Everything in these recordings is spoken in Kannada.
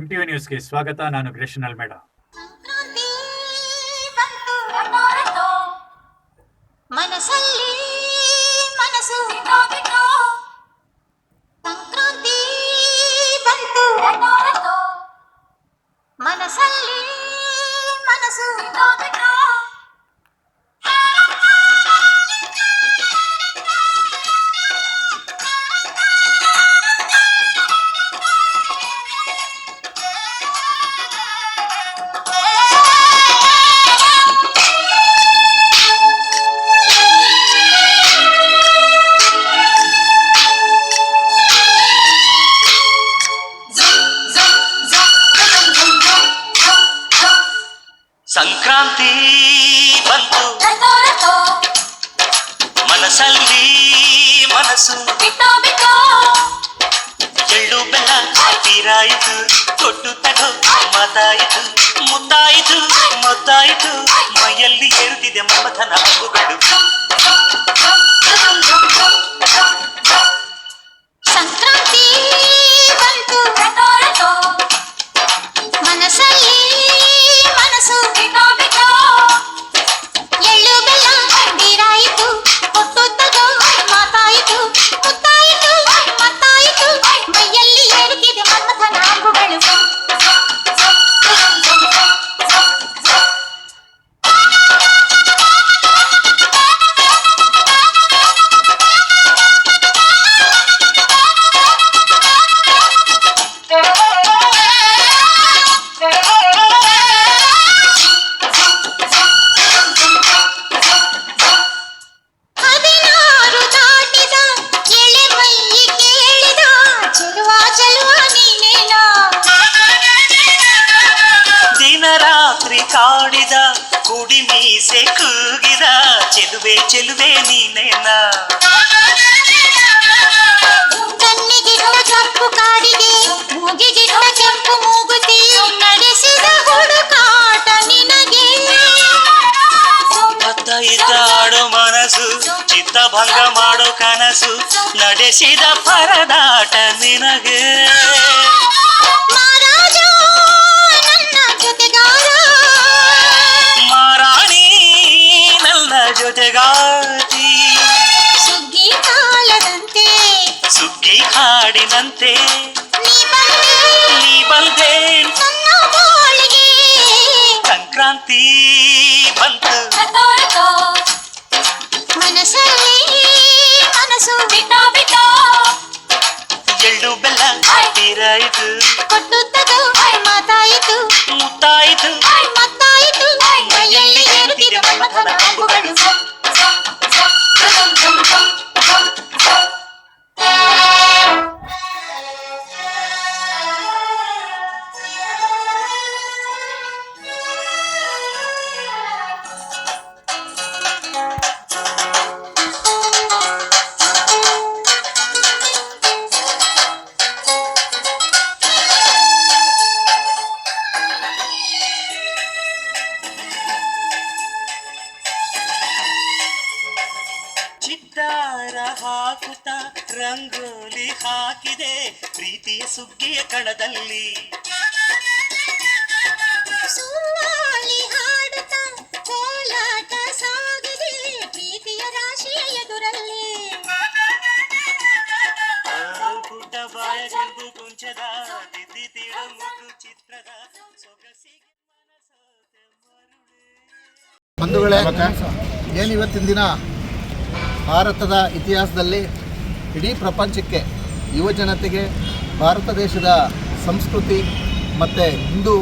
MTV ನ್ಯೂಸ್ಗೆ ಸ್ವಾಗತ. ನಾನು ಗ್ರೇಷನ್ ಅಲ್ಮೇಡ. ಮನಸ್ಸಲ್ಲಿ ಮನಸ್ಸು ಸಂಕ್ರಾಂತಿ ಬಂತು, ಮನಸ್ಸಲ್ಲಿ ಮನಸ್ಸು ಸಂಕ್ರಾಂತಿ ಬಂತು, ಮನಸ್ಸಲ್ಲಿ ಮನಸ್ಸು ಎಳ್ಳು ಬೆಲ್ಲ ತೀರಾಯಿತು, ಕೊಟ್ಟು ತಗೋ ಮಾತಾಯಿತು, ಮುತ್ತಾಯಿತು ಮೊತ್ತಾಯಿತು, ಮೈಯಲ್ಲಿ ಏರುತ್ತಿದೆ ಮಮಥನ ಹಬ್ಬುಗಳು. ಸಂಕ್ರಾಂತಿ ಬಂತು, ಮನಸ್ಸಲ್ಲಿ ಮನಸ್ಸು ಎಳ್ಳು ಬೆಲ್ಲ ತೀರಾಯಿತು, ಕೊಟ್ಟು ತಗೋ ಮಾತಾಯಿತು, ಮುತ್ತಾಯಿತು ಮತ್ತಾಯಿತು, ಮೈಯಲ್ಲಿ ಏರುತ್ತಿದೆ ಮನ್ಮಥನ ಅಂಬುಗಳು. ದಿನರಾತ್ರಿ ಕಾಡಿದ ಕುಡಿ ಮೀಸೆ ಕೂಗಿದ ಚೆಲುವೆ ಚೆಲುವೆ ನೀನೇನಾ, ಕಣ್ಣಿಗಿಟ್ಟ ಕಪ್ಪು ಕಾಡಿಗೆ ಮೂಗಿಗಿಟ್ಟ ಕೆಂಪು ಮೂಗುತಿ ನಡೆಸಿದ ಹುಡುಕಾಟ ನಿನಗೆ. ಅತ್ತ ಇತ್ತ ಆಡೋ ಮನಸ್ಸು, ಚಿತ್ತಭಂಗ ಮಾಡೋ ಕನಸು, ನಡೆಸಿದ ಪರದಾಟ ನಿನಗೆ. ಮಹಾರಾಜ ನನ್ನ ಜೊತೆಗಾರ, ಮಾರಾಣಿ ನನ್ನ ಜೊತೆಗಾತಿ, ಸುಗ್ಗಿ ಕಾಲದಂತೆ ಸುಗ್ಗಿ ಹಾಡಿನಂತೆ ನೀ ಬಂದೆ ನನ್ನ ಬಾಳಿಗೆ. ಸಂಕ್ರಾಂತಿ ಬಂತು, ಮನಸ್ಸಲ್ಲಿ ಮನಸ್ಸು ಎಳ್ಳು ಬೆಲ್ಲ ತೀರಾಯಿತು, ಕೊಟ್ಟು ತಗೋ ಮಾತಾಯಿತು, ಮುತ್ತಾಯಿತು ಮತ್ತಾಯಿತು, ಮೈಯಲ್ಲಿ ಏರುತ್ತಿದೆ ಮನ್ಮಥನ ಅಂಬುಗಳು. ಚಿತ್ತಾರ ಹಾಕುತ್ತ ರಂಗೋಲಿ ಹಾಕಿದೆ ಪ್ರೀತಿಯ ಸುಗ್ಗಿಯ ಕಣದಲ್ಲಿ, ಸುವಾಲಿ ಹಾಡುತ್ತ ಕೋಲಾಟ ಸಾಗಿದೆ ಪ್ರೀತಿಯ ರಾಶಿಯ ಎದುರಲ್ಲಿ. ಪುಟ್ಟ ಬಾಯ ಜಂಬು ಕುಂಚದ ತಿದ್ದಿ ತೀಡ ಮುದ್ದು ಚಿತ್ರದ ಸೊಗಸಿಗೆ ಮನಸೋತೆ ಮರುಳೆ. ಬಂಧುಗಳೇ, ಏನು ಇವತ್ತಿನ ದಿನ ಭಾರತದ ಇತಿಹಾಸದಲ್ಲಿ ಇಡೀ ಪ್ರಪಂಚಕ್ಕೆ ಯುವ ಜನತೆಗೆ ಭಾರತ ದೇಶದ ಸಂಸ್ಕೃತಿ ಮತ್ತು ಹಿಂದೂ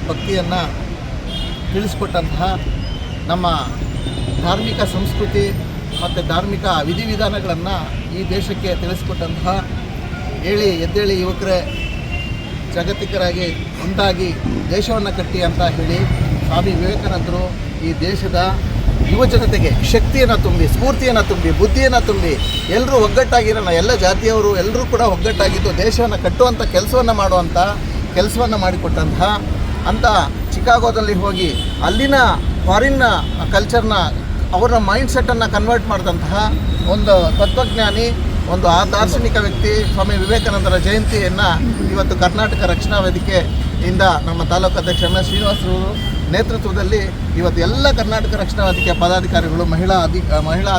ಭಕ್ತಿಯನ್ನು ತಿಳಿಸಿಕೊಟ್ಟಂತಹ ನಮ್ಮ ಧಾರ್ಮಿಕ ಸಂಸ್ಕೃತಿ ಮತ್ತು ಧಾರ್ಮಿಕ ವಿಧಿವಿಧಾನಗಳನ್ನು ಈ ದೇಶಕ್ಕೆ ತಿಳಿಸಿಕೊಟ್ಟಂತಹ ಎದ್ದೇಳಿ ಯುವಕರೇ ಜಾಗತಿಕರಾಗಿ ಒಂದಾಗಿ ದೇಶವನ್ನು ಕಟ್ಟಿ ಅಂತ ಹೇಳಿ ಸ್ವಾಮಿ ವಿವೇಕಾನಂದರು ಈ ದೇಶದ ಯುವ ಜನತೆಗೆ ಶಕ್ತಿಯನ್ನು ತುಂಬಿ, ಸ್ಫೂರ್ತಿಯನ್ನು ತುಂಬಿ, ಬುದ್ಧಿಯನ್ನು ತುಂಬಿ, ಎಲ್ಲರೂ ಒಗ್ಗಟ್ಟಾಗಿರೋಣ, ಎಲ್ಲ ಜಾತಿಯವರು ಎಲ್ಲರೂ ಕೂಡ ಒಗ್ಗಟ್ಟಾಗಿದ್ದು ದೇಶವನ್ನು ಕಟ್ಟುವಂಥ ಕೆಲಸವನ್ನು ಮಾಡಿಕೊಟ್ಟಂತಹ ಅಂತ ಚಿಕಾಗೋದಲ್ಲಿ ಹೋಗಿ ಅಲ್ಲಿನ ಫಾರಿನ್ನ ಕಲ್ಚರ್ನ ಅವರ ಮೈಂಡ್ಸೆಟ್ಟನ್ನು ಕನ್ವರ್ಟ್ ಮಾಡಿದಂತಹ ಒಂದು ತತ್ವಜ್ಞಾನಿ ಒಂದು ಆ ದಾರ್ಶನಿಕ ವ್ಯಕ್ತಿ ಸ್ವಾಮಿ ವಿವೇಕಾನಂದರ ಜಯಂತಿಯನ್ನು ಇವತ್ತು ಕರ್ನಾಟಕ ರಕ್ಷಣಾ ವೇದಿಕೆಯಿಂದ ನಮ್ಮ ತಾಲೂಕು ಅಧ್ಯಕ್ಷ ಎಂ ಎಸ್ ಶ್ರೀನಿವಾಸರವರು ನೇತೃತ್ವದಲ್ಲಿ ಇವತ್ತು ಎಲ್ಲ ಕರ್ನಾಟಕ ರಕ್ಷಣಾ ವೇದಿಕೆಯ ಪದಾಧಿಕಾರಿಗಳು ಮಹಿಳಾ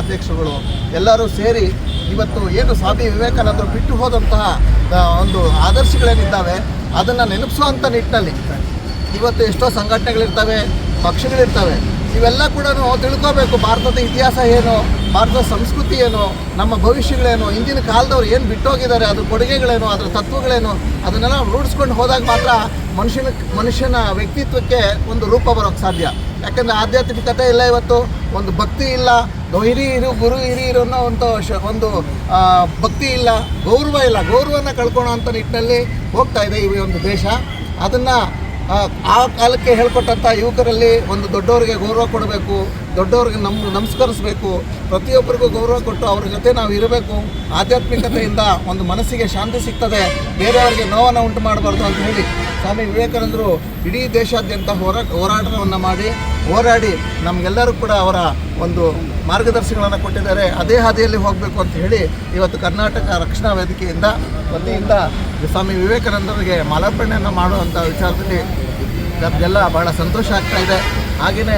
ಅಧ್ಯಕ್ಷರುಗಳು ಎಲ್ಲರೂ ಸೇರಿ ಇವತ್ತು ಏನು ಸ್ವಾಮಿ ವಿವೇಕಾನಂದರು ಬಿಟ್ಟು ಹೋದಂತಹ ಒಂದು ಆದರ್ಶಗಳೇನಿದ್ದಾವೆ ಅದನ್ನು ನೆನಪಿಸುವಂಥ ನಿಟ್ಟಿನಲ್ಲಿ ಇವತ್ತು ಎಷ್ಟೋ ಸಂಘಟನೆಗಳಿರ್ತವೆ, ಪಕ್ಷಗಳಿರ್ತವೆ. ಇವೆಲ್ಲ ಕೂಡ ತಿಳ್ಕೋಬೇಕು. ಭಾರತದ ಇತಿಹಾಸ ಏನು, ಭಾರತದ ಸಂಸ್ಕೃತಿ ಏನು, ನಮ್ಮ ಭವಿಷ್ಯಗಳೇನು, ಇಂದಿನ ಕಾಲದವ್ರು ಏನು ಬಿಟ್ಟೋಗಿದ್ದಾರೆ, ಅದ್ರ ಕೊಡುಗೆಗಳೇನು, ಅದರ ತತ್ವಗಳೇನು, ಅದನ್ನೆಲ್ಲ ರೂಢಿಸ್ಕೊಂಡು ಹೋದಾಗ ಮಾತ್ರ ಮನುಷ್ಯನ ವ್ಯಕ್ತಿತ್ವಕ್ಕೆ ಒಂದು ರೂಪ ಬರೋಕ್ಕೆ ಸಾಧ್ಯ. ಯಾಕಂದರೆ ಆಧ್ಯಾತ್ಮಿಕತೆ ಇಲ್ಲ, ಇವತ್ತು ಒಂದು ಭಕ್ತಿ ಇಲ್ಲ, ಗುರು ಹಿರಿಯರು ಅನ್ನೋ ಒಂದು ಭಕ್ತಿ ಇಲ್ಲ, ಗೌರವ ಇಲ್ಲ. ಗೌರವನ ಕಳ್ಕೊಳ್ಳೋ ಅಂಥ ನಿಟ್ಟಿನಲ್ಲಿ ಹೋಗ್ತಾ ಇದೆ ಈ ಒಂದು ದೇಶ. ಅದನ್ನು ಆ ಕಾಲಕ್ಕೆ ಹೇಳ್ಕೊಟ್ಟಂಥ ಯುವಕರಲ್ಲಿ ಒಂದು ದೊಡ್ಡವರಿಗೆ ಗೌರವ ಕೊಡಬೇಕು, ದೊಡ್ಡವ್ರಿಗೆ ನಮಸ್ಕರಿಸಬೇಕು, ಪ್ರತಿಯೊಬ್ಬರಿಗೂ ಗೌರವ ಕೊಟ್ಟು ಅವ್ರ ಜೊತೆ ನಾವು ಇರಬೇಕು. ಆಧ್ಯಾತ್ಮಿಕತೆಯಿಂದ ಒಂದು ಮನಸ್ಸಿಗೆ ಶಾಂತಿ ಸಿಗ್ತದೆ, ಬೇರೆಯವರಿಗೆ ನೋವನ್ನು ಉಂಟು ಮಾಡಬಾರ್ದು ಅಂತ ಹೇಳಿ ಸ್ವಾಮಿ ವಿವೇಕಾನಂದರು ಇಡೀ ದೇಶಾದ್ಯಂತ ಹೋರಾಟವನ್ನು ಹೋರಾಡಿ ನಮಗೆಲ್ಲರೂ ಕೂಡ ಅವರ ಒಂದು ಮಾರ್ಗದರ್ಶನಗಳನ್ನು ಕೊಟ್ಟಿದ್ದಾರೆ. ಅದೇ ಹಾದಿಯಲ್ಲಿ ಹೋಗಬೇಕು ಅಂತ ಹೇಳಿ ಇವತ್ತು ಕರ್ನಾಟಕ ರಕ್ಷಣಾ ವೇದಿಕೆಯಿಂದ ವತಿಯಿಂದ ಸ್ವಾಮಿ ವಿವೇಕಾನಂದರಿಗೆ ಮಾಲಾರ್ಪಣೆಯನ್ನು ಮಾಡುವಂಥ ವಿಚಾರದಲ್ಲಿ ನಮಗೆಲ್ಲ ಬಹಳ ಸಂತೋಷ ಆಗ್ತಾ ಇದೆ. ಹಾಗೆಯೇ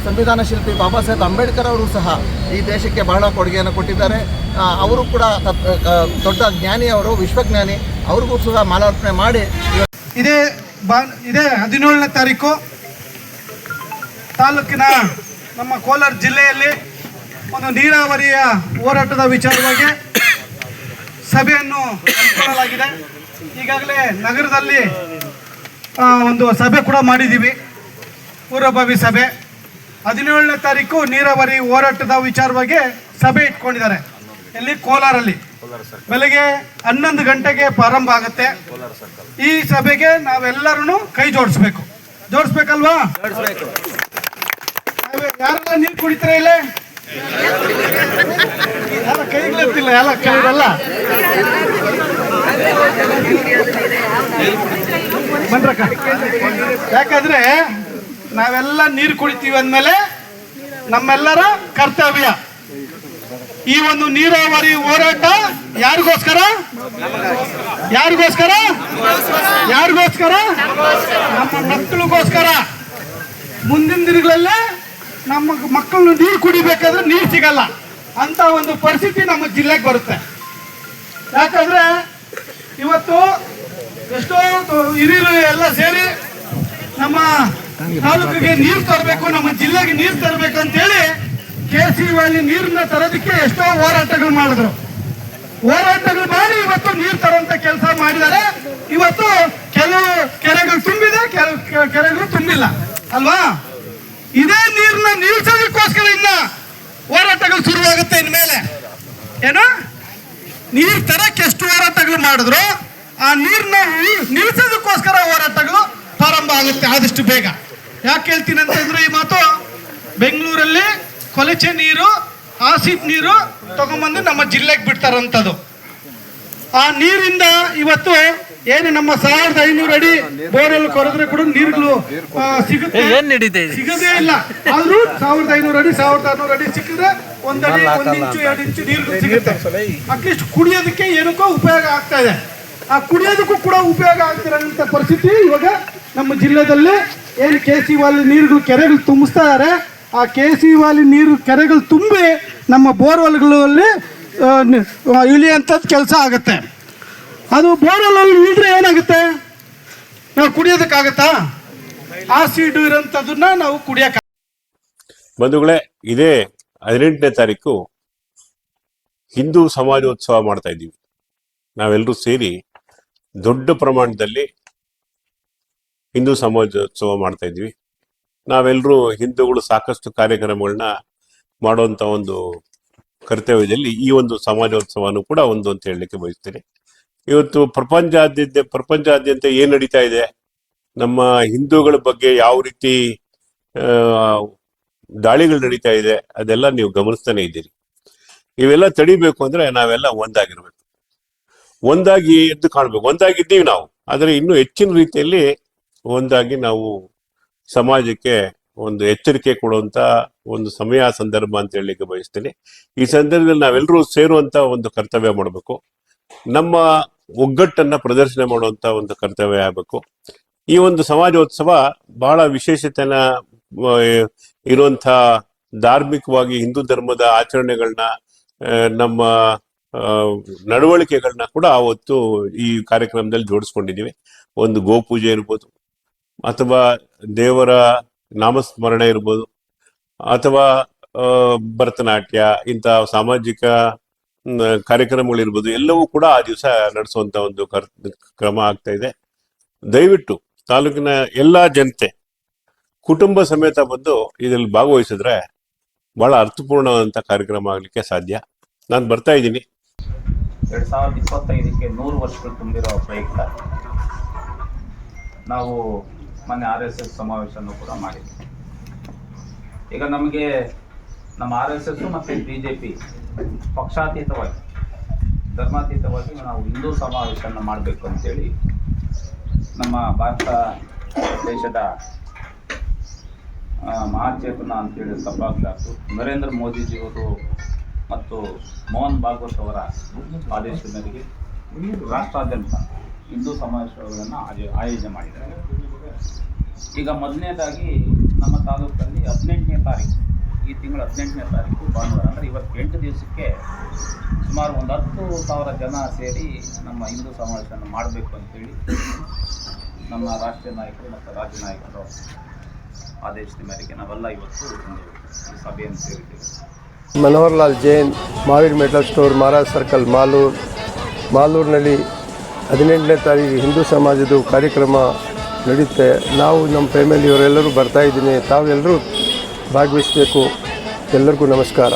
ಸಂವಿಧಾನ ಶಿಲ್ಪಿ ಬಾಬಾ ಸಾಹೇಬ್ ಅಂಬೇಡ್ಕರ್ ಅವರು ಸಹ ಈ ದೇಶಕ್ಕೆ ಬಹಳ ಕೊಡುಗೆಯನ್ನು ಕೊಟ್ಟಿದ್ದಾರೆ. ಅವರು ಕೂಡ ದೊಡ್ಡ ಜ್ಞಾನಿ, ಅವರು ವಿಶ್ವಜ್ಞಾನಿ, ಅವ್ರಿಗೂ ಸಹ ಮಾಲಾರ್ಪಣೆ ಮಾಡಿ ಇದೇ 17ನೇ ತಾರೀಕು ತಾಲೂಕಿನ ನಮ್ಮ ಕೋಲಾರ ಜಿಲ್ಲೆಯಲ್ಲಿ ಒಂದು ನೀರಾವರಿಯ ಹೋರಾಟದ ವಿಚಾರವಾಗಿ ಸಭೆಯನ್ನು ಹಮ್ಮಿಕೊಳ್ಳಲಾಗಿದೆ. ಈಗಾಗಲೇ ನಗರದಲ್ಲಿ ಒಂದು ಸಭೆ ಕೂಡ ಮಾಡಿದ್ದೀವಿ, ಪೂರ್ವಭಾವಿ ಸಭೆ. 17ನೇ ತಾರೀಕು ನೀರಾವರಿ ಹೋರಾಟದ ವಿಚಾರವಾಗಿ ಸಭೆ ಇಟ್ಕೊಂಡಿದ್ದಾರೆ. ಎಲ್ಲಿ? ಕೋಲಾರಲ್ಲಿ. ಬೆಳಗ್ಗೆ 11 ಗಂಟೆಗೆ ಪ್ರಾರಂಭ ಆಗುತ್ತೆ. ಈ ಸಭೆಗೆ ನಾವೆಲ್ಲರೂ ಕೈ ಜೋಡಿಸ್ಬೇಕಲ್ವಾ? ಯಾರೆಲ್ಲ ನೀರು ಕುಡಿತೀರ ಇಲ್ಲೇ? ಯಾರ ಕೈಗಳಿರ್ತಿಲ್ಲ, ಎಲ್ಲ ಕೈರಲ್ಲ ಬನ್ರಕ್ಕ. ಯಾಕಂದ್ರೆ ನಾವೆಲ್ಲ ನೀರು ಕುಡಿತೀವಿ ಅಂದಮೇಲೆ ನಮ್ಮೆಲ್ಲರ ಕರ್ತವ್ಯ. ಈ ಒಂದು ನೀರಾವರಿ ಹೋರಾಟ ಯಾರಿಗೋಸ್ಕರ? ನಮ್ಮ ಮಕ್ಕಳಿಗೋಸ್ಕರ. ಮುಂದಿನ ದಿನಗಳಲ್ಲೇ ನಮ್ಮ ಮಕ್ಕಳು ನೀರು ಕುಡಿಬೇಕಾದ್ರೆ ನೀರು ಸಿಗಲ್ಲ ಅಂತ ಒಂದು ಪರಿಸ್ಥಿತಿ ನಮ್ಮ ಜಿಲ್ಲೆಗೆ ಬರುತ್ತೆ. ಯಾಕಂದ್ರೆ ಇವತ್ತು ಎಷ್ಟೋ ಹಿರಿಯರು ಎಲ್ಲ ಸೇರಿ ನಮ್ಮ ತಾಲೂಕಿಗೆ ನೀರು ತರಬೇಕು, ನಮ್ಮ ಜಿಲ್ಲೆಗೆ ನೀರು ತರಬೇಕು ಅಂತೇಳಿ KC ವ್ಯಾಲಿ ನೀರನ್ನ ತರೋದಕ್ಕೆ ಎಷ್ಟೋ ಹೋರಾಟಗಳು ಮಾಡಿ ಇವತ್ತು ನೀರು ತರುವಂತ ಕೆಲಸ ಮಾಡಿದ್ದಾರೆ. ಇವತ್ತು ಕೆಲವು ಕೆರೆಗಳು ತುಂಬಿದೆ, ಕೆಲವು ಕೆರೆಗಳು ತುಂಬಿಲ್ಲ ಅಲ್ವಾ? ಇದೇ ನೀರನ್ನ ನಿಲ್ಸೋದಕ್ಕೋಸ್ಕರ ಇನ್ನ ಹೋರಾಟಗಳು ಶುರುವಾಗುತ್ತೆ. ಇನ್ಮೇಲೆ ಏನು ನೀರು ತರಕ್ಕೆ ಎಷ್ಟು ಹೋರಾಟಗಳು ಮಾಡಿದ್ರು, ಆ ನೀರನ್ನ ನಿಲ್ಸೋದಕ್ಕೋಸ್ಕರ ಹೋರಾಟಗಳು ಪ್ರಾರಂಭ ಆಗುತ್ತೆ ಆದಷ್ಟು ಬೇಗ. ಯಾಕೆ ಹೇಳ್ತೀನಿ ಅಂತಂದ್ರೆ, ಈ ಮಾತು ಬೆಂಗಳೂರಲ್ಲಿ ಕೊಳಚೆ ನೀರು, ಆಸಿಡ್ ನೀರು ತಗೊಂಡ್ಬಂದು ನಮ್ಮ ಜಿಲ್ಲೆಗೆ ಬಿಡ್ತಾರಂಥದ್ದು. ಆ ನೀರಿಂದ ಇವತ್ತು ಏನು ನಮ್ಮ 1500 ಅಡಿ ಬೋರೆಲ್ಲ ಕೊರೆದ್ರೆ ಕೂಡ ನೀರುಗಳು ಸಿಗದೇ ಇಲ್ಲ. ಆದ್ರೂ 1500 ಅಡಿ 1600 ಅಡಿ ಸಿಕ್ಕಿದ್ರೆ 1 ಅಡಿ 1 ಇಂಚು 2 ಇಂಚು ನೀರು ಸಿಗುತ್ತೆ. ಅಟ್ಲೀಸ್ಟ್ ಕುಡಿಯೋದಕ್ಕೆ ಏನಕ್ಕೋ ಉಪಯೋಗ ಆಗ್ತಾ ಇದೆ. ಆ ಕುಡಿಯೋದಕ್ಕೂ ಕೂಡ ಉಪಯೋಗ ಆಗ್ತಿರೋಂಥ ಪರಿಸ್ಥಿತಿ ಇವಾಗ ನಮ್ಮ ಜಿಲ್ಲೆಯಲ್ಲಿ. ಏನು KC ವ್ಯಾಲಿ ನೀರುಗಳು ಕೆರೆಗಳು ತುಂಬಿಸ್ತಾ ಇದ್ದಾರೆ, ಆ KC ವ್ಯಾಲಿ ನೀರು ಕೆರೆಗಳು ತುಂಬಿ ನಮ್ಮ ಬೋರ್ವೆಲ್ಗಳಲ್ಲಿ ಇಳಿಯುವಂಥದ್ದು ಕೆಲಸ ಆಗುತ್ತೆ. ಅದು ಬೋರ್ವೆಲ್ ಇಳಿದ್ರೆ ಏನಾಗುತ್ತೆ? ನಾವು ಕುಡಿಯೋದಕ್ಕಾಗತ್ತಾ? ಆಸಿಡ್ ಇರೋಂಥದ್ದನ್ನ ನಾವು ಕುಡಿಯೋಕೆ. ಬಂಧುಗಳೇ, ಇದೇ 18ನೇ ತಾರೀಕು ಹಿಂದೂ ಸಮಾಜೋತ್ಸವ ಮಾಡ್ತಾ ಇದ್ದೀವಿ. ನಾವೆಲ್ಲರೂ ಸೇರಿ ದೊಡ್ಡ ಪ್ರಮಾಣದಲ್ಲಿ ಹಿಂದೂ ಸಮಾಜೋತ್ಸವ ಮಾಡ್ತಾ ಇದ್ವಿ. ನಾವೆಲ್ಲರೂ ಹಿಂದೂಗಳು ಸಾಕಷ್ಟು ಕಾರ್ಯಕ್ರಮಗಳನ್ನ ಮಾಡುವಂತ ಒಂದು ಕರ್ತವ್ಯದಲ್ಲಿ ಈ ಒಂದು ಸಮಾಜೋತ್ಸವನೂ ಕೂಡ ಒಂದು ಅಂತ ಹೇಳಲಿಕ್ಕೆ ಬಯಸ್ತೇನೆ. ಇವತ್ತು ಪ್ರಪಂಚಾದ್ಯಂತ ಏನ್ ನಡೀತಾ ಇದೆ, ನಮ್ಮ ಹಿಂದೂಗಳ ಬಗ್ಗೆ ಯಾವ ರೀತಿ ದಾಳಿಗಳು ನಡೀತಾ ಇದೆ, ಅದೆಲ್ಲ ನೀವು ಗಮನಿಸ್ತಾನೆ ಇದ್ದೀರಿ. ಇವೆಲ್ಲ ತಡಿಬೇಕು ಅಂದ್ರೆ ನಾವೆಲ್ಲ ಒಂದಾಗಿರ್ಬೇಕು, ಒಂದಾಗಿ ಎದ್ದು ಕಾಣ್ಬೇಕು. ಒಂದಾಗಿದ್ದೀವಿ ನಾವು, ಆದರೆ ಇನ್ನೂ ಹೆಚ್ಚಿನ ರೀತಿಯಲ್ಲಿ ಒಂದಾಗಿ ನಾವು ಸಮಾಜಕ್ಕೆ ಒಂದು ಎಚ್ಚರಿಕೆ ಕೊಡುವಂತ ಒಂದು ಸಮಯ ಸಂದರ್ಭ ಅಂತ ಹೇಳಲಿಕ್ಕೆ ಬಯಸ್ತೇನೆ. ಈ ಸಂದರ್ಭದಲ್ಲಿ ನಾವೆಲ್ಲರೂ ಸೇರುವಂತ ಒಂದು ಕರ್ತವ್ಯ ಮಾಡಬೇಕು. ನಮ್ಮ ಒಗ್ಗಟ್ಟನ್ನ ಪ್ರದರ್ಶನ ಮಾಡುವಂತ ಒಂದು ಕರ್ತವ್ಯ ಆಗಬೇಕು. ಈ ಒಂದು ಸಮಾಜೋತ್ಸವ ಬಹಳ ವಿಶೇಷತೆನ ಇರುವಂತ ಧಾರ್ಮಿಕವಾಗಿ ಹಿಂದೂ ಧರ್ಮದ ಆಚರಣೆಗಳನ್ನ, ನಮ್ಮ ನಡವಳಿಕೆಗಳನ್ನ ಕೂಡ ಅವತ್ತು ಈ ಕಾರ್ಯಕ್ರಮದಲ್ಲಿ ಜೋಡಿಸ್ಕೊಂಡಿದ್ದೀವಿ. ಒಂದು ಗೋಪೂಜೆ ಇರ್ಬೋದು, ಅಥವಾ ದೇವರ ನಾಮಸ್ಮರಣೆ ಇರ್ಬೋದು, ಅಥವಾ ಭರತನಾಟ್ಯ, ಇಂಥ ಸಾಮಾಜಿಕ ಕಾರ್ಯಕ್ರಮಗಳಿರ್ಬೋದು, ಎಲ್ಲವೂ ಕೂಡ ಆ ದಿವಸ ನಡೆಸುವಂತ ಒಂದು ಕ್ರಮ ಆಗ್ತಾ ಇದೆ. ದಯವಿಟ್ಟು ತಾಲೂಕಿನ ಎಲ್ಲಾ ಜನತೆ ಕುಟುಂಬ ಸಮೇತ ಬಂದು ಇದರಲ್ಲಿ ಭಾಗವಹಿಸಿದ್ರೆ ಬಹಳ ಅರ್ಥಪೂರ್ಣವಾದಂತ ಕಾರ್ಯಕ್ರಮ ಆಗ್ಲಿಕ್ಕೆ ಸಾಧ್ಯ. ನಾನು ಬರ್ತಾ ಇದ್ದೀನಿ. 2025ಕ್ಕೆ 100 ವರ್ಷಗಳು ತುಂಬಿರೋ ಪ್ರಯುಕ್ತ ನಾವು ಮೊನ್ನೆ RSS ಸಮಾವೇಶವನ್ನು ಕೂಡ ಮಾಡಿದ್ವಿ. ಈಗ ನಮಗೆ ನಮ್ಮ RSS ಮತ್ತು BJP ಪಕ್ಷಾತೀತವಾಗಿ, ಧರ್ಮಾತೀತವಾಗಿ ನಾವು ಹಿಂದೂ ಸಮಾವೇಶವನ್ನು ಮಾಡಬೇಕು ಅಂತೇಳಿ ನಮ್ಮ ಭಾರತ ದೇಶದ ಮಹಾಚೇತನ ಅಂತೇಳಿ ಸಭಾಧ್ಯಕ್ಷರು ನರೇಂದ್ರ ಮೋದಿಜಿಯವರು ಮತ್ತು ಮೋಹನ್ ಭಾಗವತ್ ಅವರ ಆದೇಶದ ಮೇರೆಗೆ ರಾಷ್ಟ್ರಾದ್ಯಂತ ಹಿಂದೂ ಸಮಾವೇಶಗಳನ್ನು ಆಯೋಜನೆ ಮಾಡಿದ್ದಾರೆ. ಈಗ ಮೊದಲನೇದಾಗಿ ನಮ್ಮ ತಾಲೂಕಲ್ಲಿ 18ನೇ ತಾರೀಕು, ಈ ತಿಂಗಳ 18ನೇ ತಾರೀಕು ಭಾನುವಾರ, ಅಂದರೆ ಇವತ್ತು 8 ದಿವಸಕ್ಕೆ ಸುಮಾರು ಒಂದು 10,000 ಜನ ಸೇರಿ ನಮ್ಮ ಹಿಂದೂ ಸಮಾವೇಶವನ್ನು ಮಾಡಬೇಕು ಅಂತೇಳಿ ನಮ್ಮ ರಾಷ್ಟ್ರೀಯ ನಾಯಕರು ಮತ್ತು ರಾಜ್ಯ ನಾಯಕರು ಆದೇಶದ ಮೇರೆಗೆ ನಾವೆಲ್ಲ ಇವತ್ತು ಒಂದು ಸಭೆಯನ್ನು ಸೇರಿದ್ದೇವೆ. Manohar Lal Jain, Mahaveer metal store, Maharaj circle, ಮಾಲೂರಿನಲ್ಲಿ 18ನೇ ತಾರೀಕು ಹಿಂದೂ ಸಮಾಜದ ಕಾರ್ಯಕ್ರಮ ನಡೆಯುತ್ತೆ. ನಾವು ನಮ್ಮ ಫ್ಯಾಮಿಲಿಯವರೆಲ್ಲರೂ ಬರ್ತಾ ಇದ್ದೀನಿ. ತಾವೆಲ್ಲರೂ ಭಾಗವಹಿಸಬೇಕು. ಎಲ್ಲರಿಗೂ ನಮಸ್ಕಾರ.